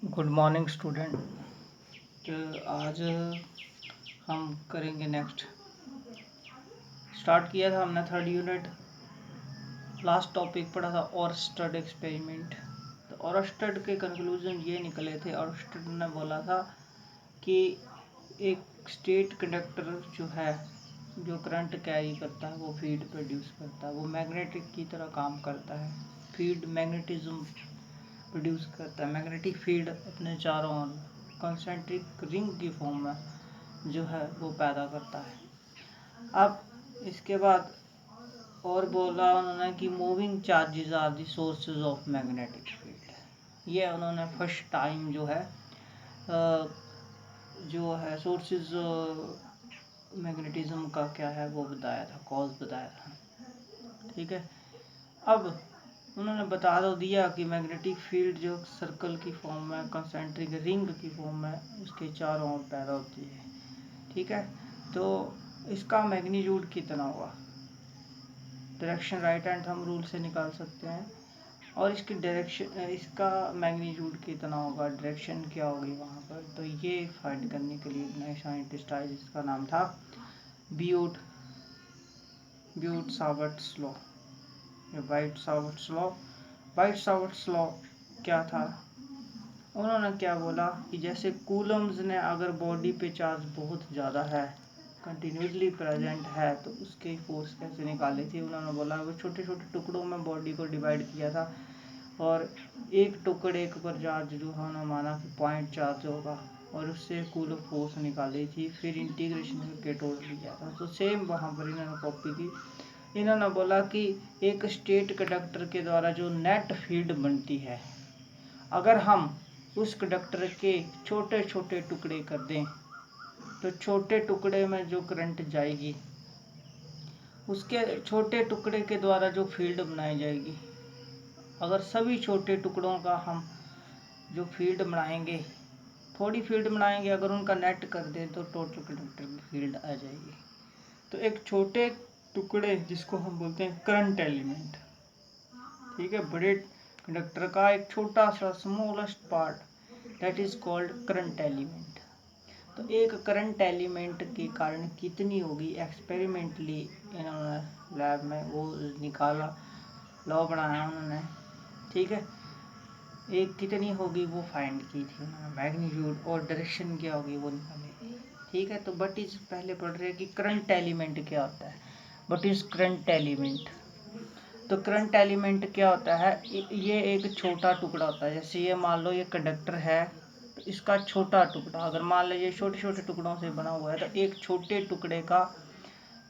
Good morning student. तो आज हम करेंगे नेक्स्ट। स्टार्ट किया था हमने थर्ड यूनिट। लास्ट टॉपिक पढ़ा था ओरस्टेड एक्सपेरिमेंट। तो ओरस्टेड के कंक्लूजन ये निकले थे। ओरस्टेड ने बोला था कि एक स्टेट कंडक्टर जो है, जो करंट कैरी करता है, वो फील्ड प्रोड्यूस करता है, वो मैग्नेटिक की तरह काम करता है। फील्ड मैग्नेटिज्म प्रोड्यूस करता है, मैग्नेटिक फील्ड अपने चारों ओर कॉन्सेंट्रिक रिंग की फॉर्म में जो है वो पैदा करता है। अब इसके बाद और बोला उन्होंने कि moving charges are the sources of magnetic field. ये उन्होंने फर्स्ट टाइम जो है सोर्सेज मैग्नेटिज्म का क्या है वो बताया था, कॉज बताया था। ठीक है। अब उन्होंने बता दो दिया कि मैग्नेटिक फील्ड जो सर्कल की फॉर्म में, कंसेंट्रिक रिंग की फॉर्म में उसके चारों ओर पैदा होती है। ठीक है। तो इसका मैग्नीट्यूड कितना हुआ, direction right hand thumb rule से निकाल सकते हैं। और इसकी डायरेक्शन, इसका मैग्नीट्यूड कितना होगा, डायरेक्शन क्या होगी वहाँ पर, तो ये फाइंड करने के लिए नए साइंटिस्ट आए जिसका नाम था बियूट-सावर्ट्स लॉ या वाइट-सावर्ट्स लॉ क्या था। उन्होंने क्या बोला कि जैसे कूलम्स ने अगर बॉडी पे चार्ज बहुत ज़्यादा है, कंटिन्यूसली प्रेजेंट है, तो उसके फोर्स कैसे निकाले थे। उन्होंने बोला वो छोटे छोटे टुकड़ों में बॉडी को डिवाइड किया था और एक टुकड़े पर चार्ज जो है उन्होंने माना कि पॉइंट चार्ज होगा और उससे कूलम फोर्स निकाली थी, फिर इंटीग्रेशन करके तोड़ दिया था। तो सेम वहाँ पर इन्होंने कॉपी की। इन्होंने बोला कि एक स्टेट कंडक्टर के द्वारा जो नेट फील्ड बनती है, अगर हम उस कंडक्टर के छोटे छोटे टुकड़े कर दें तो छोटे टुकड़े में जो करंट जाएगी उसके छोटे टुकड़े के द्वारा जो फील्ड बनाई जाएगी, अगर सभी छोटे टुकड़ों का हम जो फील्ड बनाएंगे, थोड़ी फील्ड बनाएंगे, अगर उनका नेट कर दें तो टोटल कंडक्टर की फील्ड आ जाएगी। तो एक छोटे टुकड़े जिसको हम बोलते हैं करंट एलिमेंट, ठीक है, बड़े कंडक्टर का एक छोटा सा smallest part, that is called current element. तो एक करंट एलिमेंट के कारण कितनी होगी, एक्सपेरिमेंटली इन्होंने लैब में वो निकाला, लॉ बनाया उन्होंने। ठीक है। एक कितनी होगी वो फाइंड की थी उन्होंने, मैग्नीट्यूड, और डायरेक्शन क्या होगी वो निकालेगी। ठीक है। तो बट इज पहले पढ़ रहे हैं कि करंट एलिमेंट क्या होता है। बट इज करंट एलिमेंट, तो करंट एलिमेंट क्या होता है, ये एक छोटा टुकड़ा होता है। जैसे ये मान लो ये कंडक्टर है, तो इसका छोटा टुकड़ा, अगर मान लो ये छोटे छोटे टुकड़ों से बना हुआ है, तो एक छोटे टुकड़े का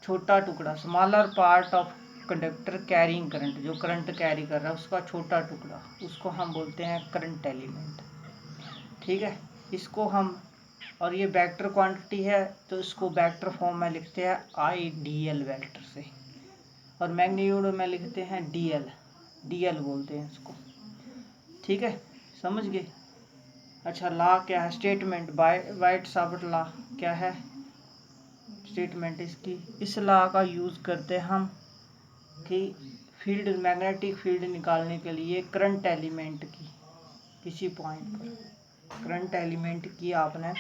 छोटा टुकड़ा, smaller part of conductor carrying current, जो करंट कैरी कर रहा है उसका छोटा टुकड़ा, उसको हम बोलते हैं करंट एलिमेंट। ठीक है। इसको हम, और ये वेक्टर क्वांटिटी है तो इसको वेक्टर फॉर्म में लिखते हैं IDL वेक्टर से, और मैग्नीट्यूड में लिखते हैं DL बोलते हैं इसको। ठीक है, समझ गए। अच्छा, लॉ क्या है, स्टेटमेंट वाइट-सावर्ट लॉ क्या है, स्टेटमेंट इसकी, इस लॉ का यूज़ करते हैं हम कि फील्ड, मैग्नेटिक फील्ड निकालने के लिए करंट एलिमेंट की किसी पॉइंट पर, करंट एलिमेंट की आपने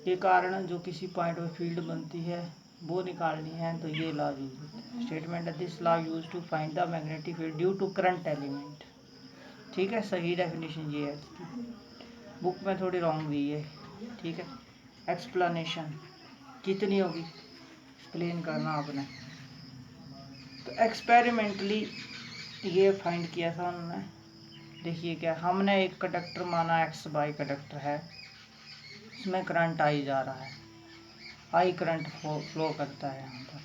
के कारण जो किसी पॉइंट पर फील्ड बनती है वो निकालनी है, तो ये लॉ यूज होता है। Statement of this law use to find the magnetic field due to current element. ठीक है, सही डेफिनेशन ये है इसकी, बुक में थोड़ी रॉन्ग दी है। ठीक है। एक्सप्लेनेशन कितनी होगी, एक्सप्लेन करना आपने। तो एक्सपेरिमेंटली ये फाइंड किया था उन्होंने। देखिए क्या, हमने एक कंडक्टर माना एक्स बाई कंडक्टर है, इसमें करंट आई जा रहा है, आई करंट फ्लो करता है यहाँ पर।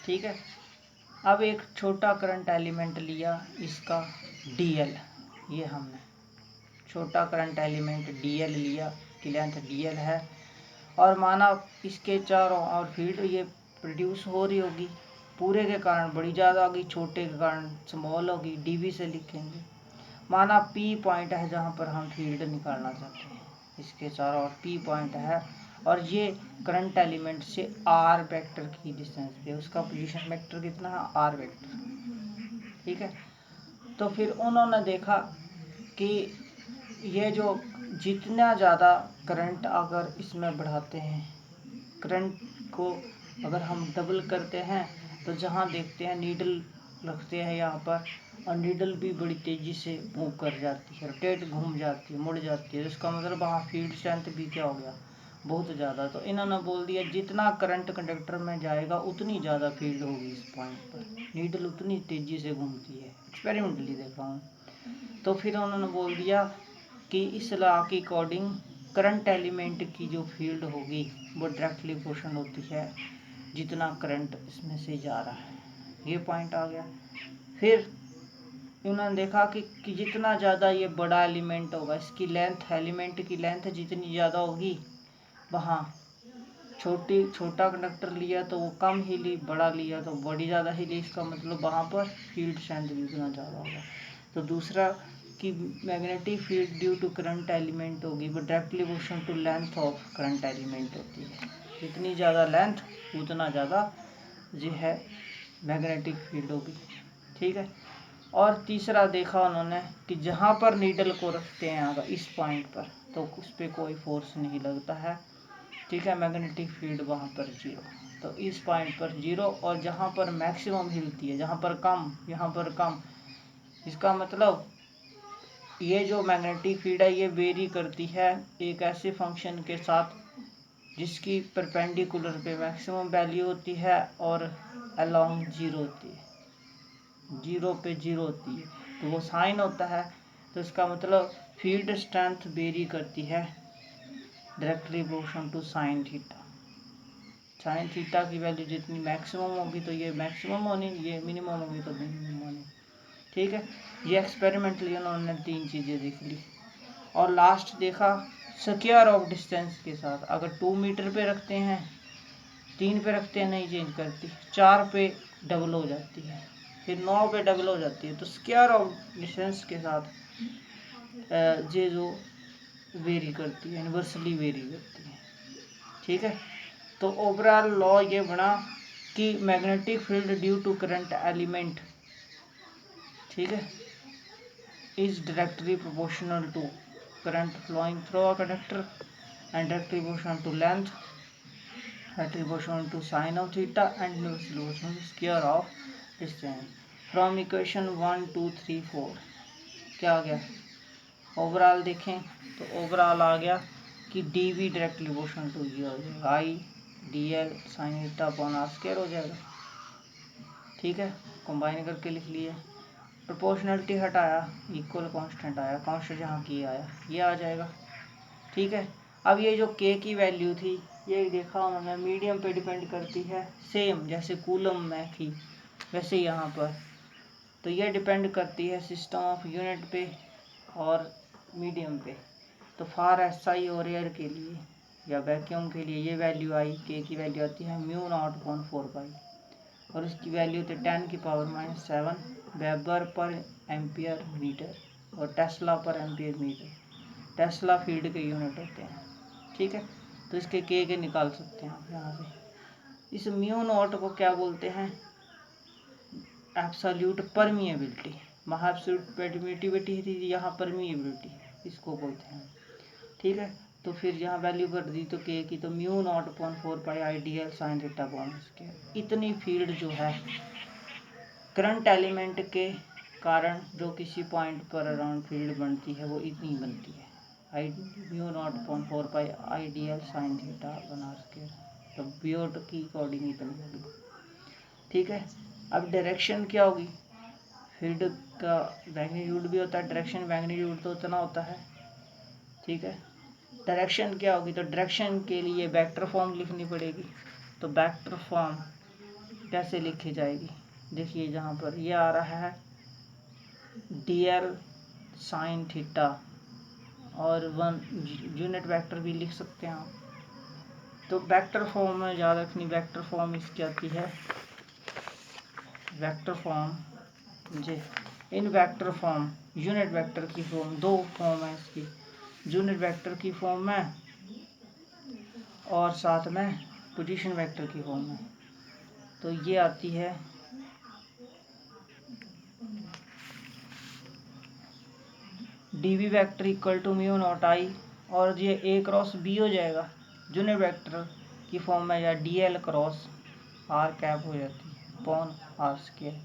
ठीक है। अब एक छोटा करंट एलिमेंट लिया, इसका DL, ये हमने छोटा करंट एलिमेंट DL लिया, की लेंथ DL है, और माना इसके चारों और फील्ड ये प्रोड्यूस हो रही होगी, पूरे के कारण बड़ी ज़्यादा होगी, छोटे के कारण स्मॉल होगी, DV से लिखेंगे। माना P पॉइंट है जहाँ पर हम फील्ड निकालना चाहते हैं, इसके चारों ओर P पॉइंट है, और ये करंट एलिमेंट से R वेक्टर की डिस्टेंस पे, उसका पोजीशन वेक्टर कितना है, R वेक्टर। ठीक है। तो फिर उन्होंने देखा कि ये जो जितना ज़्यादा करंट अगर इसमें बढ़ाते हैं, करंट को अगर हम डबल करते हैं तो जहाँ देखते हैं नीडल रखते हैं यहाँ पर, और नीडल भी बड़ी तेज़ी से मूव कर जाती है, रोटेट घूम जाती है, मुड़ जाती है। इसका मतलब वहाँ फील्ड स्ट्रेंथ भी क्या हो गया, बहुत ज़्यादा। तो इन्होंने बोल दिया जितना करंट कंडक्टर में जाएगा उतनी ज़्यादा फील्ड होगी इस पॉइंट पर, नीडल उतनी तेज़ी से घूमती है। एक्सपेरिमेंटली देखा हूँ। तो फिर उन्होंने बोल दिया कि इस लॉ के अकॉर्डिंग करंट एलिमेंट की जो फील्ड होगी वो डायरेक्टली प्रोपोर्शनल होती है जितना करंट इसमें से जा रहा है। ये पॉइंट आ गया। फिर उन्होंने देखा कि जितना ज़्यादा ये बड़ा एलिमेंट होगा, इसकी लेंथ, एलिमेंट की लेंथ जितनी ज़्यादा होगी, वहाँ छोटा कंडक्टर लिया तो वो कम हिली, बड़ा लिया तो बड़ी ज़्यादा हिली। इसका मतलब वहाँ पर फील्ड स्ट्रेंथ भी उतना ज़्यादा होगा। तो दूसरा कि magnetic field due to current element होगी वो directly proportional to length of current element होती है। जितनी ज़्यादा लेंथ उतना ज़्यादा जो है मैग्नेटिक फील्ड होगी। ठीक है। और तीसरा देखा उन्होंने कि जहाँ पर नीडल को रखते हैं अगर इस पॉइंट पर, तो उस पर कोई फोर्स नहीं लगता है। ठीक है, मैग्नेटिक फील्ड वहाँ पर जीरो। तो इस पॉइंट पर जीरो, और जहाँ पर मैक्सिमम हिलती है, जहाँ पर कम, यहाँ पर कम। इसका मतलब ये जो मैग्नेटिक फील्ड है ये वेरी करती है एक ऐसे फंक्शन के साथ जिसकी परपेंडिकुलर पे मैक्सिमम वैल्यू होती है और अलोंग जीरो होती है, जीरो पे जीरो होती है, तो वो साइन होता है। तो इसका मतलब फील्ड स्ट्रेंथ वेरी करती है directly proportional to sine theta. Sine theta की वैल्यू जितनी मैक्सिमम होगी तो ये मैक्सिमम होनी, ये मिनिमम होगी तो मिनिमम होनी। ठीक है, ये एक्सपेरिमेंटली उन्होंने 3 चीज़ें देख ली। और लास्ट देखा स्क्वायर ऑफ डिस्टेंस के साथ, अगर 2 मीटर पे रखते हैं, 3 पे रखते हैं नहीं चेंज करती, 4 पे डबल हो जाती है, फिर 9 पे डबल हो जाती है। तो स्क्वायर ऑफ डिस्टेंस के साथ ये जो वेरी करती है, यूनिवर्सली वेरी करती है। ठीक है, तो ओवरऑल लॉ ये बना कि magnetic field due to current element, ठीक है, is directly proportional to current flowing through a conductor and directly proportional to length, directly proportional to sine of theta and inversely proportional to square of distance. From equation 1 2 3 4 क्या आ गया, overall देखें तो overall आ गया कि D V directly proportional to ये हो जाएगा, I D L sine theta upon are square हो जाएगा। ठीक है, कंबाइन करके लिख लिए। प्रोपोर्शनलिटी हटाया, इक्वल कांस्टेंट आया, कांस्टेंट जहाँ की आया ये आ जाएगा। ठीक है, अब ये जो के की वैल्यू थी ये देखा उन्होंने मीडियम पे डिपेंड करती है, सेम जैसे कूलम में थी वैसे यहाँ पर। तो ये डिपेंड करती है सिस्टम ऑफ यूनिट पे और मीडियम पे। तो फॉर एस आई और एयर के लिए या वैक्यूम के लिए ये वैल्यू आई, के की वैल्यू आती है μ0/4 और इसकी वैल्यू थे 10⁻⁻7 वेबर पर एम्पियर मीटर और टेस्ला पर एम्पियर मीटर। टेस्ला फील्ड के यूनिट होते हैं। ठीक है, तो इसके के निकाल सकते हैं आप यहाँ से। इस μ0 को क्या बोलते हैं, एब्सोल्यूट परमिएबिलिटी। वहाँ एब्सोल्यूट परमिटिविटी थी, यहाँ परमिएबिलिटी इसको बोलते हैं। ठीक है, तो फिर यहाँ वैल्यू कर दी तो के की, तो μ0/4 I dl sine theta upon square. इतनी फील्ड जो है करंट एलिमेंट के कारण जो किसी पॉइंट पर अराउंड फील्ड बनती है वो इतनी बनती है, I μ0/4 I dl sine theta upon square. तो बियोट की अकॉर्डिंग इतनी होगी। ठीक है, अब डायरेक्शन क्या होगी, फील्ड का मैग्नीट्यूड भी होता है, डायरेक्शन मैग्नीट्यूड तो उतना होता है। ठीक है, डायरेक्शन क्या होगी, तो डायरेक्शन के लिए वेक्टर फॉर्म लिखनी पड़ेगी। तो वेक्टर फॉर्म कैसे लिखी जाएगी, देखिए जहाँ पर ये आ रहा है डी एल साइन थीटा और 1 यूनिट वेक्टर भी लिख सकते हैं आप। तो वेक्टर फॉर्म में याद रखनी, वेक्टर फॉर्म इसकी आती है, वेक्टर फॉर्म जी, in vector form unit vector की फॉर्म, 2 फॉर्म है इसकी, यूनिट वेक्टर की फॉर्म में और साथ में पोजीशन वेक्टर की फॉर्म में। तो ये आती है d v vector equal to mu naught I, और ये ए क्रॉस बी हो जाएगा यूनिट वेक्टर की फॉर्म में, या D L cross R cap हो जाती है अपॉन आर स्क्वायर।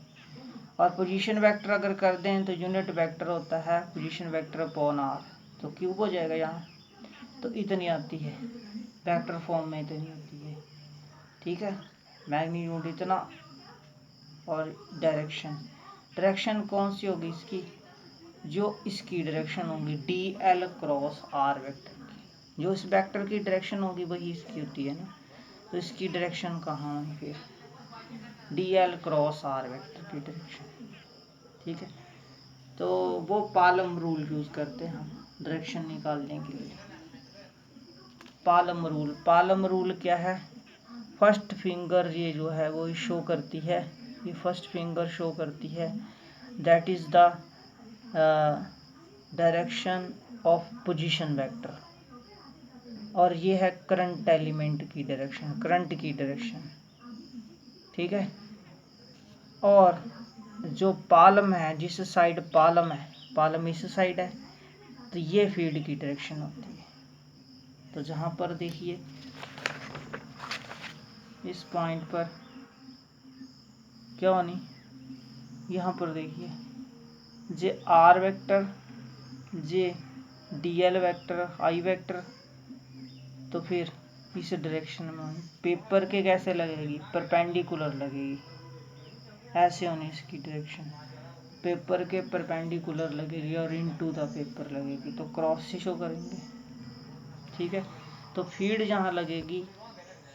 और पोजीशन वेक्टर अगर कर दें तो यूनिट वेक्टर होता है पोजीशन वेक्टर अपॉन आर, तो क्यूब हो जाएगा यहाँ, तो इतनी आती है वेक्टर फॉर्म में, इतनी होती है। ठीक है, मैग्नीट्यूड इतना, और डायरेक्शन कौन सी होगी इसकी, जो इसकी डायरेक्शन होगी D L cross R vector की, जो इस वेक्टर की डायरेक्शन होगी वही इसकी होती है ना, तो इसकी डायरेक्शन कहाँ है फिर, D L cross R vector की डायरेक्शन। ठीक है, तो वो पालम रूल यूज़ करते हैं हम डायरेक्शन निकालने के लिए। पालम रूल क्या है, फर्स्ट फिंगर ये जो है वो शो करती है, ये फर्स्ट फिंगर शो करती है that is the direction of position vector, और ये है करंट एलिमेंट की डायरेक्शन, करंट की डायरेक्शन। ठीक है, और जो पालम है, जिस साइड पालम है, पालम इस साइड है, तो ये फील्ड की डायरेक्शन होती है। तो जहाँ पर देखिए इस पॉइंट पर क्या होनी, यहाँ पर देखिए जे are vector, J D L vector, I vector, तो फिर इस डायरेक्शन में पेपर के कैसे लगेगी, परपेंडिकुलर लगेगी, ऐसे होनी इसकी डायरेक्शन, पेपर के परपेंडिकुलर लगेगी और इनटू द पेपर लगेगी, तो क्रॉस से शो करेंगे। ठीक है, तो फीड जहाँ लगेगी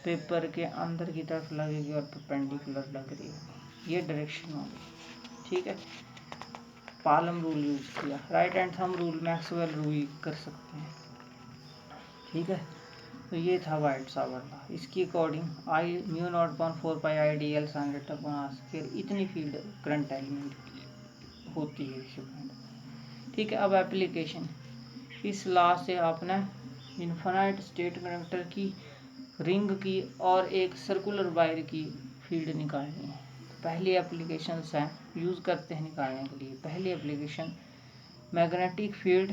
पेपर के अंदर की तरफ लगेगी और परपेंडिकुलर लग रही होगी, ये डायरेक्शन होगी। ठीक है, पालम रूल यूज किया, right hand thumb rule Maxwell rule कर सकते हैं। ठीक है, तो ये था वाइट सावर लॉ, इसकी according I mu naught upon 4 pi I D L sine theta upon are square इतनी फील्ड करंट एलिमेंट की होती है इस पॉइंट। ठीक है, अब एप्लीकेशन, इस लॉ से आपने इनफाइनाइट स्टेट कंडक्टर की, रिंग की और एक सर्कुलर वायर की फील्ड निकालनी है। पहली एप्लीकेशंस हैं यूज़ करते हैं निकालने के लिए। पहली एप्लीकेशन, मैग्नेटिक फील्ड,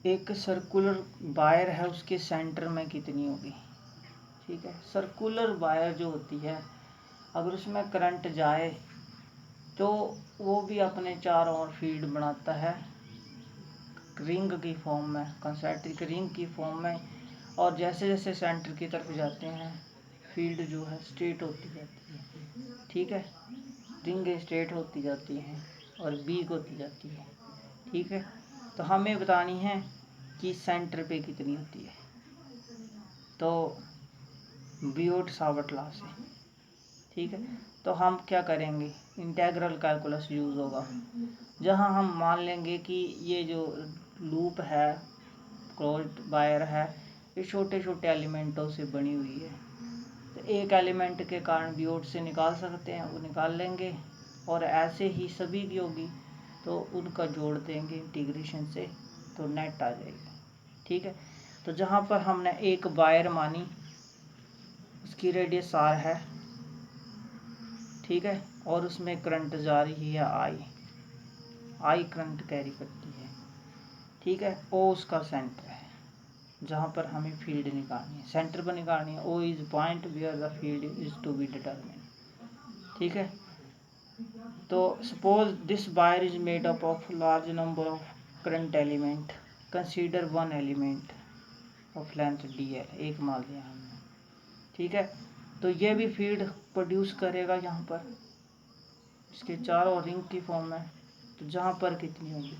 एक सर्कुलर वायर है उसके सेंटर में कितनी होगी। ठीक है, सर्कुलर वायर जो होती है अगर उसमें करंट जाए तो वो भी अपने चारों ओर फील्ड बनाता है रिंग की फॉर्म में, कंसेंट्रिक रिंग की फॉर्म में, और जैसे जैसे सेंटर की तरफ जाते हैं फील्ड जो है स्ट्रेट होती जाती है। ठीक है, रिंग स्ट्रेट होती जाती हैं और वीक होती जाती है। ठीक है, तो हमें बतानी है कि सेंटर पे कितनी होती है, तो बियोट सावर्ट लॉ से। ठीक है, तो हम क्या करेंगे, इंटेग्रल कैलकुलस यूज़ होगा, जहां हम मान लेंगे कि ये जो लूप है, क्लोज्ड वायर है, ये छोटे छोटे एलिमेंटों से बनी हुई है, तो एक एलिमेंट के कारण बियोट से निकाल सकते हैं, वो निकाल लेंगे, और ऐसे ही सभी की होगी तो उनका जोड़ देंगे इंटीग्रेशन से, तो नेट आ जाएगी। ठीक है, तो जहाँ पर हमने एक वायर मानी उसकी रेडियस आर है, ठीक है, और उसमें करंट जा रही है आई करंट कैरी करती है। ठीक है, ओ उसका सेंटर है जहाँ पर हमें फील्ड निकालनी है, सेंटर पर निकालनी है। O is point where the field is to be determine. ठीक है, तो suppose this wire is made up of large number of current element, consider one element of length D L, एक मान लिया हमने। ठीक है, तो ये भी फील्ड प्रोड्यूस करेगा यहाँ पर इसके चारों रिंग की फॉर्म में, तो जहाँ पर कितनी होगी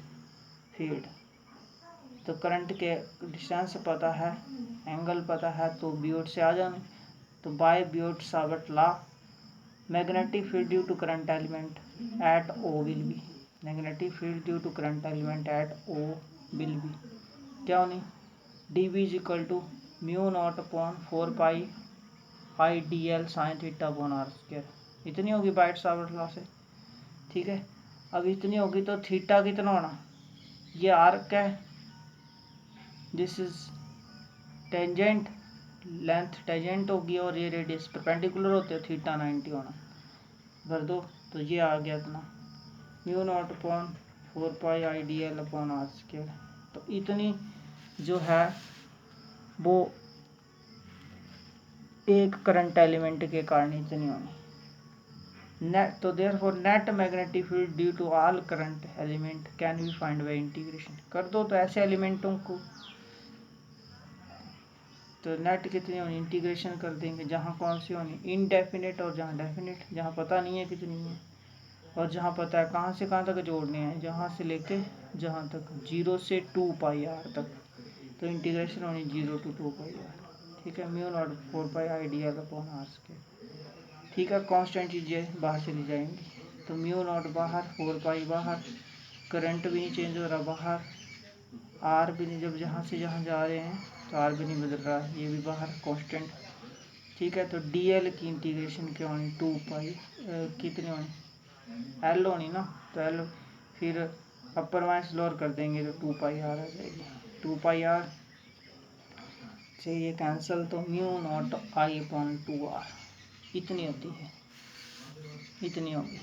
फील्ड, तो करंट के डिस्टेंस पता है, एंगल पता है, तो बियोट से आ जाना। तो by Biot Savart law, magnetic field due to current element at O will be, magnetic field due to current element at O will be क्या होनी, d v is equal to mu naught upon 4 pi I D L sine theta upon are square, इतनी होगी bye Savart law से। ठीक है, अब इतनी होगी तो थीटा कितना होना, ये आर्क है, this is tangent, length tangent होगी और ये रेडियस परपेंडिकुलर होते हैं, थीटा 90 होना, भर दो, तो ये आ गया अपना म्यू नॉट अपॉन 4π/IDL/R²। तो इतनी जो है वो एक करंट एलिमेंट के कारण इतनी होनी। नेट तो therefore net magnetic field due to all current element can be find by integration. कर दो तो ऐसे एलिमेंटों को तो नेट कितनी होनी, इंटीग्रेशन कर देंगे। जहाँ कौन सी होनी, इनडेफिनेट और जहाँ डेफिनेट, जहाँ पता नहीं है कितनी है और जहाँ पता है कहाँ से कहाँ तक जोड़ने हैं, जहाँ से लेके जहाँ तक 0 से 2πr तक। तो इंटीग्रेशन होनी 0 to 2πr। ठीक है, μ0 4π/IDL/R²। ठीक है, कांस्टेंट चीज़ें बाहर चली जाएंगी। तो μ0 बाहर, 4π बाहर, करंट भी नहीं चेंज हो रहा बाहर, आर भी नहीं, जब जहाँ से जहाँ जा रहे हैं तो आर भी नहीं बदल रहा, ये भी बाहर कांस्टेंट। ठीक है, तो dl की इंटीग्रेशन क्या होनी, 2π कितनी होनी, l होनी ना, तो l फिर अपर माइनस लोअर कर देंगे तो 2πr आ जाएगी। 2πr से ये कैंसिल, तो μ0I/2r इतनी होती है, इतनी होगी।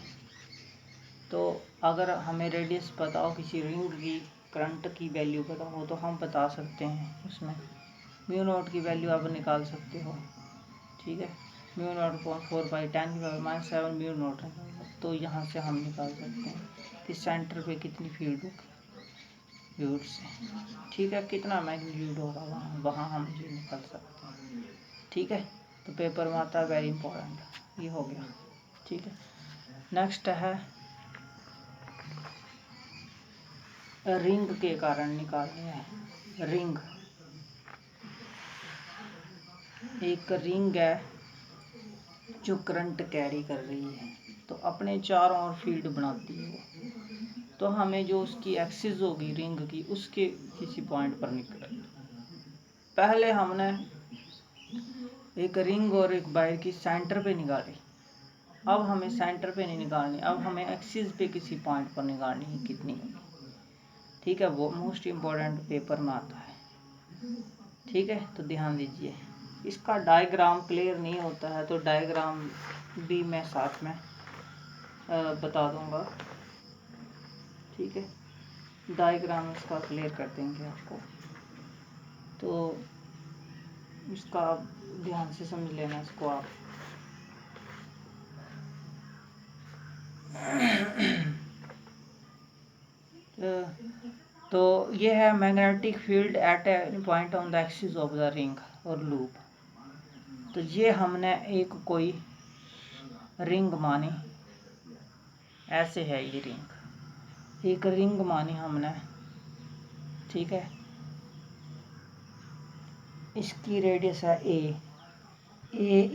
तो अगर हमें रेडियस पता हो किसी रिंग की, करंट की वैल्यू पता हो तो हम बता सकते हैं, उसमें μ0 की वैल्यू आप निकाल सकते हो। ठीक है, μ0 को 4/10⁻⁷ μ0 तो यहाँ से हम निकाल सकते हैं कि सेंटर पे कितनी फील्ड होगी फ्लूइड से। ठीक है, कितना मैग्नीट्यूड होगा वहाँ हम ये निकाल सकते हैं। ठीक है, तो पेपर में आता है, वेरी इंपॉर्टेंट, ये हो गया। ठीक है, नेक्स्ट है रिंग के कारण निकालने हैं। रिंग, एक रिंग है जो करंट कैरी कर रही है, तो अपने चारों ओर फील्ड बनाती है। तो हमें जो उसकी एक्सिस होगी रिंग की, उसके किसी पॉइंट पर निकले। पहले हमने एक रिंग और एक वायर की सेंटर पे निकाली, अब हमें सेंटर पे नहीं निकालनी, अब हमें एक्सिस पे किसी पॉइंट पर निकालनी है कितनी होगी। ठीक है, वो मोस्ट इम्पोर्टेंट पेपर में आता है। ठीक है, तो ध्यान दीजिए, इसका डायग्राम क्लियर नहीं होता है तो डायग्राम भी मैं साथ में बता दूंगा। ठीक है, डायग्राम इसका क्लियर कर देंगे आपको, तो इसका ध्यान से समझ लेना इसको आप। तो ये है magnetic field at A point on the axis of the ring और लूप। तो ये हमने एक कोई रिंग मानी, ऐसे है ये रिंग, एक रिंग मानी हमने। ठीक है, इसकी रेडियस है ए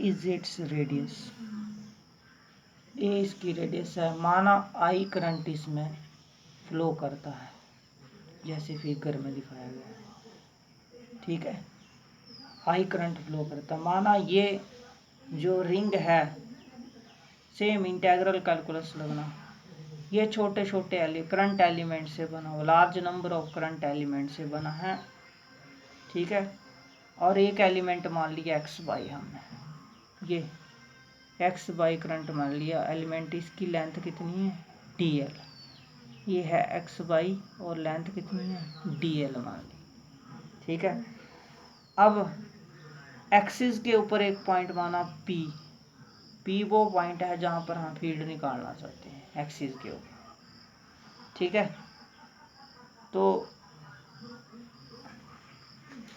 इज इट्स रेडियस, ए इसकी रेडियस है। माना आई करंट इसमें फ्लो करता है, जैसे फिगर में दिखाया गया है। ठीक है, आई करंट फ्लो करता है। माना ये जो रिंग है, सेम इंटीग्रल कैलकुलस लगना, ये छोटे छोटे करंट एलिमेंट से बना हो, large number of current element से बना है। ठीक है, और एक एलिमेंट मान लिया एक्स बाई, हमने ये एक्स बाई करंट मान लिया एलिमेंट, इसकी लेंथ कितनी है dl, ये है एक्स बाई और लेंथ कितनी है dl मान ली। ठीक है, अब एक्सिस के ऊपर एक पॉइंट माना P वो पॉइंट है जहाँ पर हम फील्ड निकालना चाहते हैं एक्सिस के ऊपर। ठीक है, तो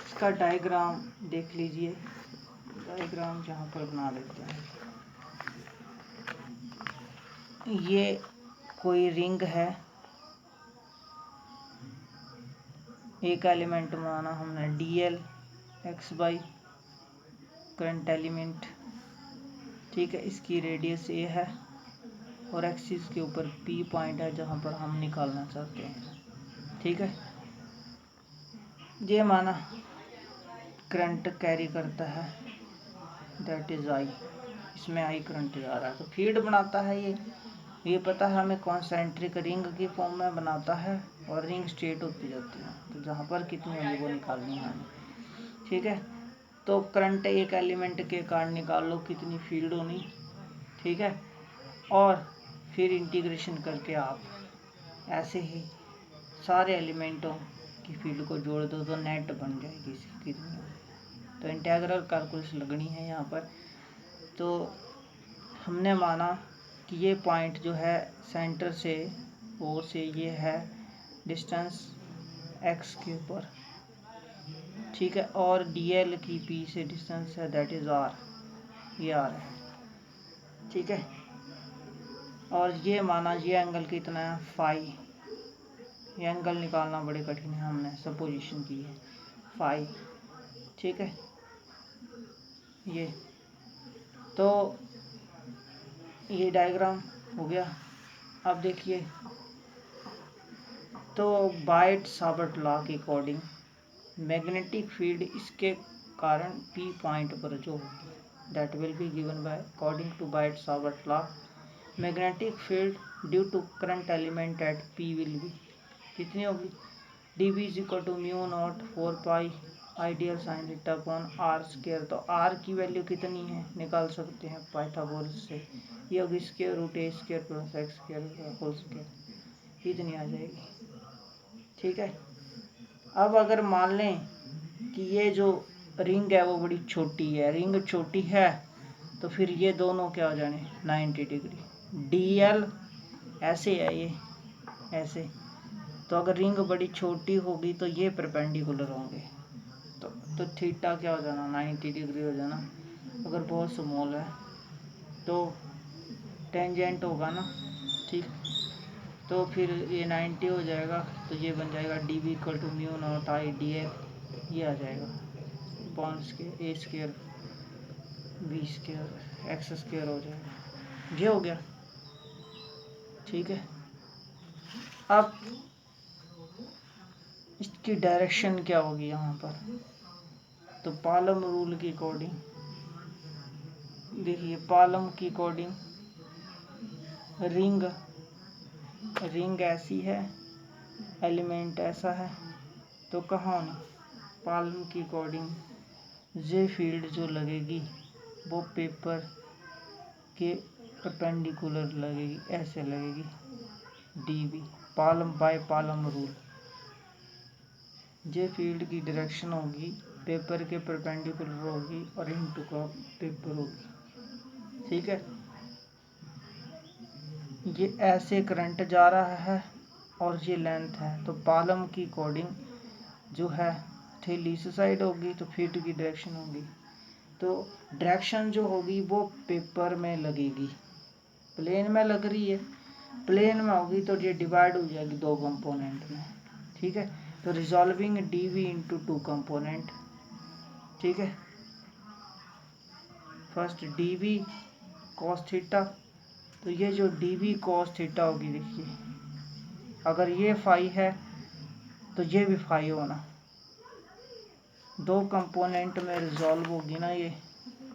इसका डायग्राम देख लीजिए, डायग्राम जहाँ पर बना लेते हैं। ये कोई रिंग है, एक एलिमेंट माना हमने dl x by current element. ठीक है, इसकी रेडियस ए है और एक्सिस के ऊपर P पॉइंट है जहाँ पर हम निकालना चाहते हैं। ठीक है, ये माना करंट कैरी करता है, दैट इज आई, इसमें आई करंट जा रहा है, तो फील्ड बनाता है ये पता है हमें कॉन्सेंट्रिक रिंग की फॉर्म में बनाता है और रिंग स्ट्रेट होती जाती है, तो जहाँ पर कितनी होगी वो निकालनी है हमें। ठीक है, तो करंट एक एलिमेंट के कारण निकाल लो कितनी फील्ड होनी। ठीक है, और फिर इंटीग्रेशन करके आप ऐसे ही सारे एलिमेंटों की फील्ड को जोड़ दो तो नेट बन जाएगी इसकी कितनी। तो इंटीग्रल कैलकुलस लगनी है यहाँ पर। तो हमने माना कि ये पॉइंट जो है सेंटर से ओ से ये है डिस्टेंस x के ऊपर, ठीक है, और dl की p से डिस्टेंस है दैट इज़ r, ये r है, ठीक है। और ये माना ये एंगल कितना है फाई, ये एंगल निकालना बड़े कठिन है, हमने सपोजिशन की है फाई, ठीक है। ये तो ये डायग्राम हो गया। अब देखिए, तो बायट सावर्ट लॉ के अकॉर्डिंग मैग्नेटिक फील्ड इसके कारण P पॉइंट पर जो होगी that will be given by according to Biot Savart law magnetic field due to current element at P will be कितनी होगी, dB is equal to mu naught 4 pi I dl sine theta upon r square. तो r की value कितनी है निकाल सकते हैं Pythagoras से, ये होगी square root a square plus x square whole square, इतनी आ जाएगी, ठीक है। अब अगर मान लें कि ये जो रिंग है वो बड़ी छोटी है, रिंग छोटी है तो फिर ये दोनों क्या हो जाने 90 डिग्री, dl ऐसे है ये ऐसे, तो अगर रिंग बड़ी छोटी होगी तो ये परपेंडिकुलर होंगे, तो थीटा क्या हो जाना 90 डिग्री हो जाना। अगर बहुत स्मॉल है तो टेंजेंट होगा ना, ठीक, तो फिर ये 90 हो जाएगा, तो ये बन जाएगा dB equal to mu naught I d x, ये आ जाएगा upon square a square b square x square हो जाएगा, ये हो गया, ठीक है। अब इसकी डायरेक्शन क्या होगी यहाँ पर, तो पालम रूल की अकॉर्डिंग देखिए, पालम की अकॉर्डिंग रिंग ऐसी है, एलिमेंट ऐसा है, तो कहाँ होना, पालम की अकॉर्डिंग ये फील्ड जो लगेगी वो पेपर के परपेंडिकुलर लगेगी, ऐसे लगेगी dB, palm by palm rule, ये फील्ड की डायरेक्शन होगी पेपर के परपेंडिकुलर होगी और इनटू का पेपर होगी, ठीक है। ये ऐसे करंट जा रहा है और ये लेंथ है, तो पालम की अकॉर्डिंग जो है थैली इस साइड होगी तो फीट की डायरेक्शन होगी, तो डायरेक्शन जो होगी वो पेपर में लगेगी, प्लेन में लग रही है, प्लेन में होगी तो ये डिवाइड हो जाएगी दो कंपोनेंट में, ठीक है। तो resolving dV into two component, ठीक है। फर्स्ट dV cos थीटा, तो ये जो dV cos थीटा होगी देखिए, अगर ये फाई है तो ये भी फाई होना, दो कंपोनेंट में रिजॉल्व होगी ना ये,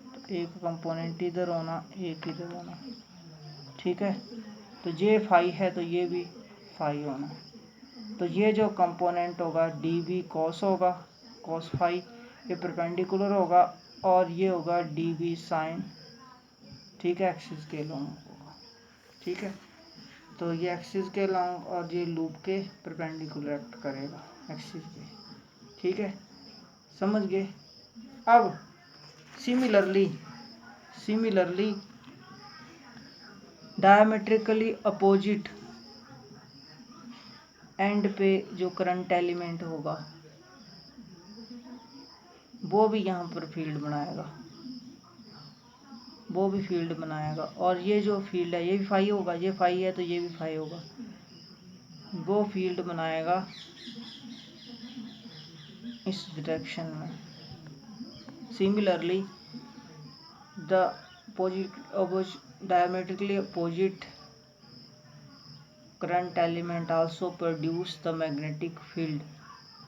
तो एक कंपोनेंट इधर होना एक इधर होना, ठीक है। तो ये फाई है तो ये भी फाई होना, तो ये जो कंपोनेंट होगा dV cos होगा, cos फाई, ये परपेंडिकुलर होगा, और ये होगा dV साइन, ठीक है, एक्सिस के लॉन्ग होगा, ठीक है। तो ये एक्सिस के लॉन्ग और ये लूप के परपेंडिकुलर एक्ट करेगा एक्सिस के, ठीक है, समझ गए। अब सिमिलरली डायमेट्रिकली अपोजिट एंड पे जो करंट एलिमेंट होगा वो भी यहाँ पर फील्ड बनाएगा, और ये जो फील्ड है ये भी फाई होगा, ये फाई है तो ये भी फाई होगा, वो फील्ड बनाएगा इस डायरेक्शन में। Similarly the diametrically opposite current element also produce the magnetic field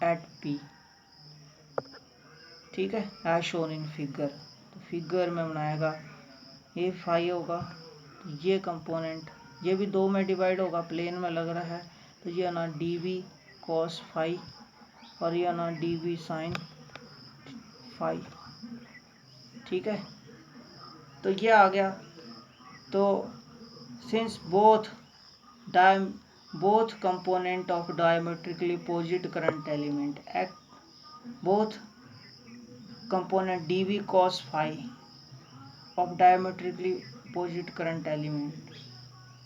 at P, ठीक है, as shown in figure। तो फिगर में बनाएगा, ये फाई होगा, तो ये कंपोनेंट ये भी दो में डिवाइड होगा, प्लेन में लग रहा है, तो ये ना dV cos फाई और ये ना dV sin फाई, ठीक है। तो ये आ गया, तो since both both component of diametrically opposite current element both component dV cos phi of diametrically opposite current element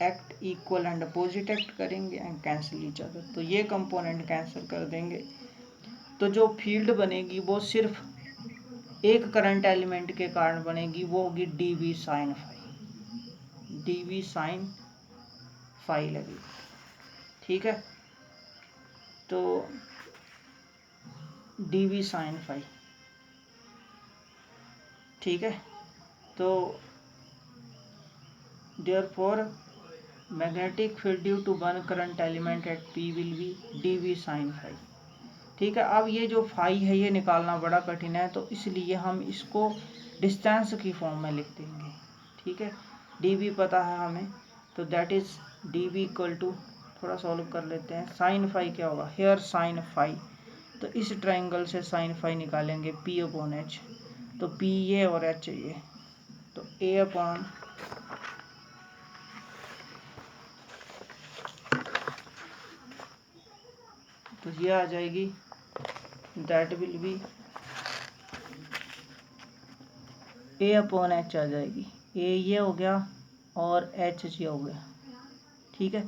act equal and opposite act करेंगे एंड कैंसिल ईच अदर। तो ये component cancel कर देंगे तो जो फील्ड बनेगी वो सिर्फ एक करंट एलिमेंट के कारण बनेगी, वो होगी D V sine phi, D V sine phi लगेगी। ठीक है, तो डीवी साइन फाई। ठीक है, तो therefore magnetic field due to one current element at P will be D V sine phi. ठीक है, अब ये जो फाई है ये निकालना बड़ा कठिन है, तो इसलिए हम इसको डिस्टेंस की फॉर्म में लिख देंगे। ठीक है, डीवी पता है हमें, तो that is D V equal to, थोड़ा सॉल्व कर लेते हैं, साइन फाई क्या होगा, हेयर साइन फाई, तो इस ट्राइंगल से साइन फाई निकालेंगे पी अपॉन एच, तो पी ये और एच ये, तो ए अपॉन तो ये आ जाएगी, that will be a upon h आ जाएगी, ए ये हो गया और एच ये हो गया। ठीक है,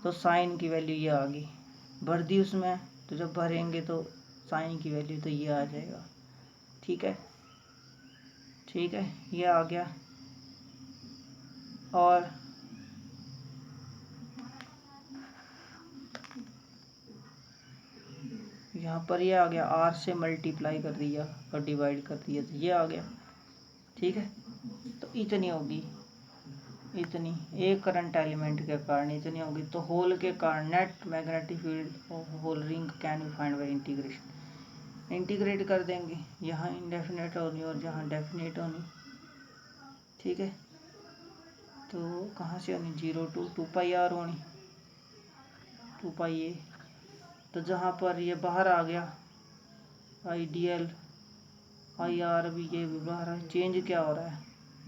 तो साइन की वैल्यू ये आ गई, भर दी उसमें, तो जब भरेंगे तो साइन की वैल्यू तो ये आ जाएगा। ठीक है, ठीक है, ये आ गया, और यहाँ पर ये आ गया, आर से मल्टीप्लाई कर दिया और डिवाइड कर दिया, तो ये आ गया। ठीक है, तो इतनी होगी, इतनी एक करंट एलिमेंट के कारण इतनी होगी, तो होल के कारण net magnetic field of whole ring can be find by integration. Integrate कर देंगे, यहाँ इनडेफिनेट होनी और जहाँ डेफिनेट होनी। ठीक है, तो कहाँ से होनी, 0 to 2 पाई आर होनी, 2 पाई ए, तो जहाँ पर ये बाहर आ गया I D L I R भी, ये भी बाहर है, चेंज क्या हो रहा है,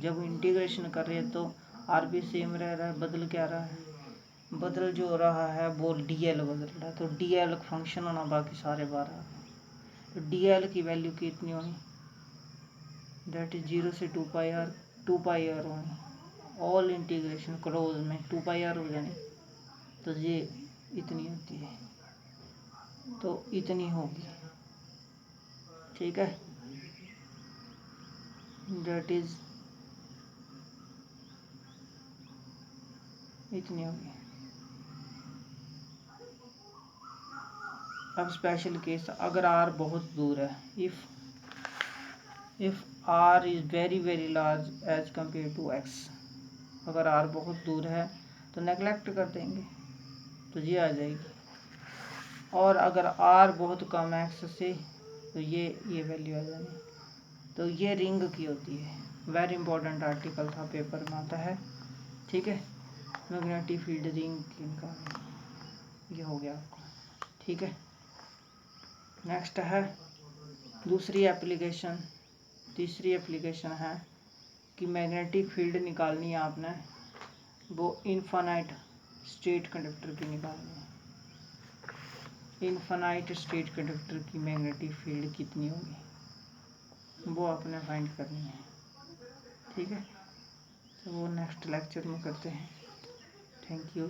जब इंटीग्रेशन कर रहे हैं तो आर भी सेम रह रहा है, बदल क्या रहा है, बदल जो हो रहा है वो डी एल बदल रहा है, तो डी एल फंक्शन होना, बाकी सारे बाहर आ गए, तो डी एल की वैल्यू कितनी होनी, दैट इज 0 से 2 पाई आर होनी, ऑल इंटीग्रेशन क्लोज में 2 पाई आर हो जानी, तो ये इतनी होती है, तो इतनी होगी। ठीक है, दैट इज इतनी होगी। अब स्पेशल केस, अगर आर बहुत दूर है, if R is very large as compare to X, अगर आर बहुत दूर है तो नेगलेक्ट कर देंगे, तो ये आ जाएगी, और अगर आर बहुत कम है एक्स से, तो ये वैल्यू आ जाएगी, तो ये रिंग की होती है। वेरी इंपॉर्टेंट आर्टिकल था, पेपर में आता है। ठीक है, मैग्नेटिक फील्ड रिंग की निकालनी, ये हो गया आपका। ठीक है, नेक्स्ट है दूसरी एप्लीकेशन, तीसरी एप्लीकेशन है कि मैग्नेटिक फील्ड निकालनी है आपने, वो इनफाइनाइट स्टेट कंडक्टर की निकालनी है। इनफाइनाइट स्टेट कंडक्टर की मैग्नेटिक फील्ड कितनी होगी वो आपने फाइंड करनी है। ठीक है, तो वो नेक्स्ट लेक्चर में करते हैं। Thank you.